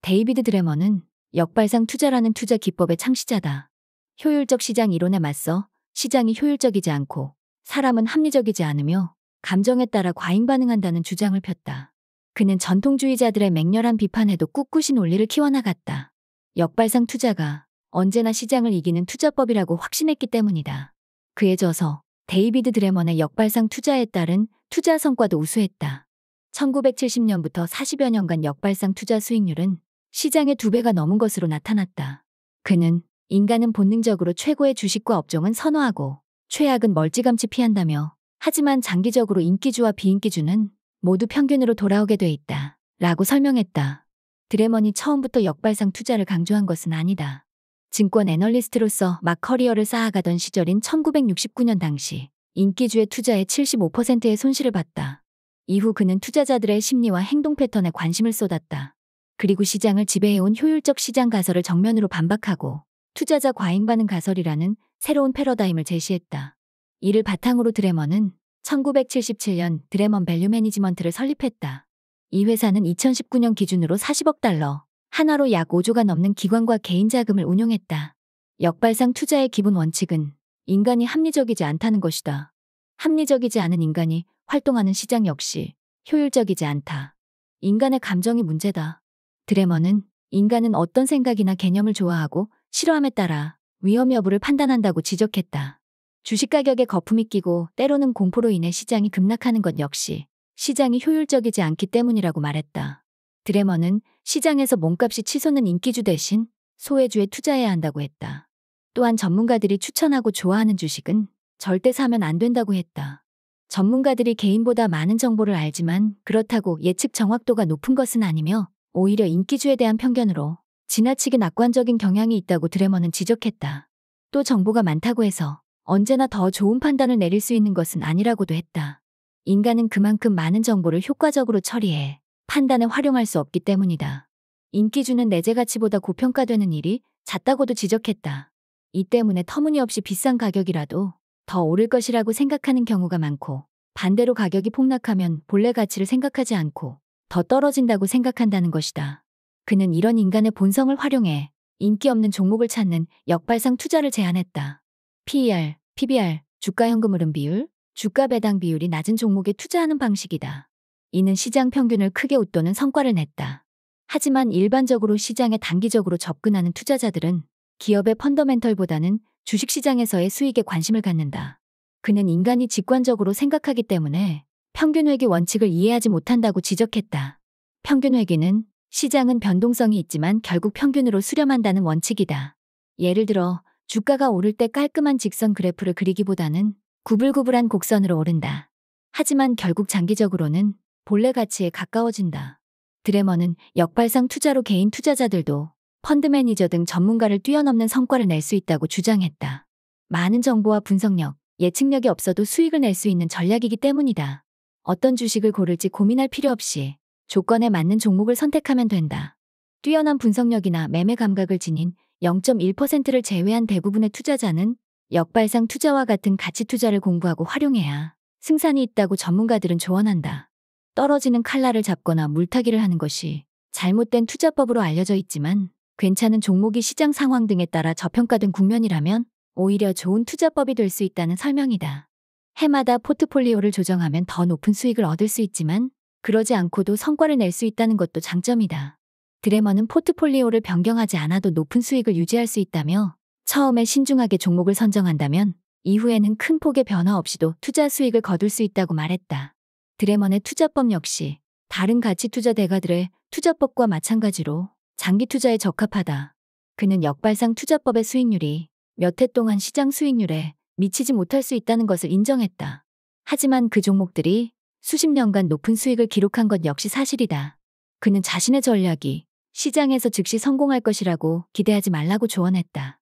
데이비드 드레머는 역발상 투자라는 투자 기법의 창시자다. 효율적 시장 이론에 맞서 시장이 효율적이지 않고 사람은 합리적이지 않으며 감정에 따라 과잉 반응한다는 주장을 폈다. 그는 전통주의자들의 맹렬한 비판에도 꿋꿋이 논리를 키워나갔다. 역발상 투자가 언제나 시장을 이기는 투자법이라고 확신했기 때문이다. 그에 져서 데이비드 드레먼의 역발상 투자에 따른 투자 성과도 우수했다. 1970년부터 40여 년간 역발상 투자 수익률은 시장의 2배가 넘은 것으로 나타났다. 그는 인간은 본능적으로 최고의 주식과 업종은 선호하고 최악은 멀찌감치 피한다며, 하지만 장기적으로 인기주와 비인기주는 모두 평균으로 돌아오게 돼 있다 라고 설명했다. 드레먼이 처음부터 역발상 투자를 강조한 것은 아니다. 증권 애널리스트로서 막 커리어를 쌓아가던 시절인 1969년 당시 인기주의 투자의 75%의 손실을 봤다. 이후 그는 투자자들의 심리와 행동 패턴에 관심을 쏟았다. 그리고 시장을 지배해온 효율적 시장 가설을 정면으로 반박하고 투자자 과잉 반응 가설이라는 새로운 패러다임을 제시했다. 이를 바탕으로 드레먼은 1977년 드레먼 밸류 매니지먼트를 설립했다. 이 회사는 2019년 기준으로 40억 달러, 하나로 약 5조가 넘는 기관과 개인 자금을 운용했다. 역발상 투자의 기본 원칙은 인간이 합리적이지 않다는 것이다. 합리적이지 않은 인간이 활동하는 시장 역시 효율적이지 않다. 인간의 감정이 문제다. 드레먼은 인간은 어떤 생각이나 개념을 좋아하고 싫어함에 따라 위험 여부를 판단한다고 지적했다. 주식 가격에 거품이 끼고 때로는 공포로 인해 시장이 급락하는 것 역시 시장이 효율적이지 않기 때문이라고 말했다. 드레먼은 시장에서 몸값이 치솟는 인기주 대신 소외주에 투자해야 한다고 했다. 또한 전문가들이 추천하고 좋아하는 주식은 절대 사면 안 된다고 했다. 전문가들이 개인보다 많은 정보를 알지만 그렇다고 예측 정확도가 높은 것은 아니며 오히려 인기주에 대한 편견으로 지나치게 낙관적인 경향이 있다고 드레먼은 지적했다. 또 정보가 많다고 해서 언제나 더 좋은 판단을 내릴 수 있는 것은 아니라고도 했다. 인간은 그만큼 많은 정보를 효과적으로 처리해 판단에 활용할 수 없기 때문이다. 인기주는 내재 가치보다 고평가되는 일이 잦다고도 지적했다. 이 때문에 터무니없이 비싼 가격이라도 더 오를 것이라고 생각하는 경우가 많고, 반대로 가격이 폭락하면 본래 가치를 생각하지 않고 더 떨어진다고 생각한다는 것이다. 그는 이런 인간의 본성을 활용해 인기 없는 종목을 찾는 역발상 투자를 제안했다. PER, PBR, 주가 현금 흐름 비율, 주가 배당 비율이 낮은 종목에 투자하는 방식이다. 이는 시장 평균을 크게 웃도는 성과를 냈다. 하지만 일반적으로 시장에 단기적으로 접근하는 투자자들은 기업의 펀더멘털보다는 주식시장에서의 수익에 관심을 갖는다. 그는 인간이 직관적으로 생각하기 때문에 평균회귀 원칙을 이해하지 못한다고 지적했다. 평균회귀는 시장은 변동성이 있지만 결국 평균으로 수렴한다는 원칙이다. 예를 들어 주가가 오를 때 깔끔한 직선 그래프를 그리기보다는 구불구불한 곡선으로 오른다. 하지만 결국 장기적으로는 본래 가치에 가까워진다. 드레먼은 역발상 투자로 개인 투자자들도 펀드 매니저 등 전문가를 뛰어넘는 성과를 낼 수 있다고 주장했다. 많은 정보와 분석력, 예측력이 없어도 수익을 낼 수 있는 전략이기 때문이다. 어떤 주식을 고를지 고민할 필요 없이 조건에 맞는 종목을 선택하면 된다. 뛰어난 분석력이나 매매 감각을 지닌 0.1%를 제외한 대부분의 투자자는 역발상 투자와 같은 가치 투자를 공부하고 활용해야 승산이 있다고 전문가들은 조언한다. 떨어지는 칼날을 잡거나 물타기를 하는 것이 잘못된 투자법으로 알려져 있지만, 괜찮은 종목이 시장 상황 등에 따라 저평가된 국면이라면 오히려 좋은 투자법이 될 수 있다는 설명이다. 해마다 포트폴리오를 조정하면 더 높은 수익을 얻을 수 있지만 그러지 않고도 성과를 낼 수 있다는 것도 장점이다. 드레먼은 포트폴리오를 변경하지 않아도 높은 수익을 유지할 수 있다며, 처음에 신중하게 종목을 선정한다면 이후에는 큰 폭의 변화 없이도 투자 수익을 거둘 수 있다고 말했다. 드레먼의 투자법 역시 다른 가치 투자 대가들의 투자법과 마찬가지로 장기 투자에 적합하다. 그는 역발상 투자법의 수익률이 몇 해 동안 시장 수익률에 미치지 못할 수 있다는 것을 인정했다. 하지만 그 종목들이 수십 년간 높은 수익을 기록한 것 역시 사실이다. 그는 자신의 전략이 시장에서 즉시 성공할 것이라고 기대하지 말라고 조언했다.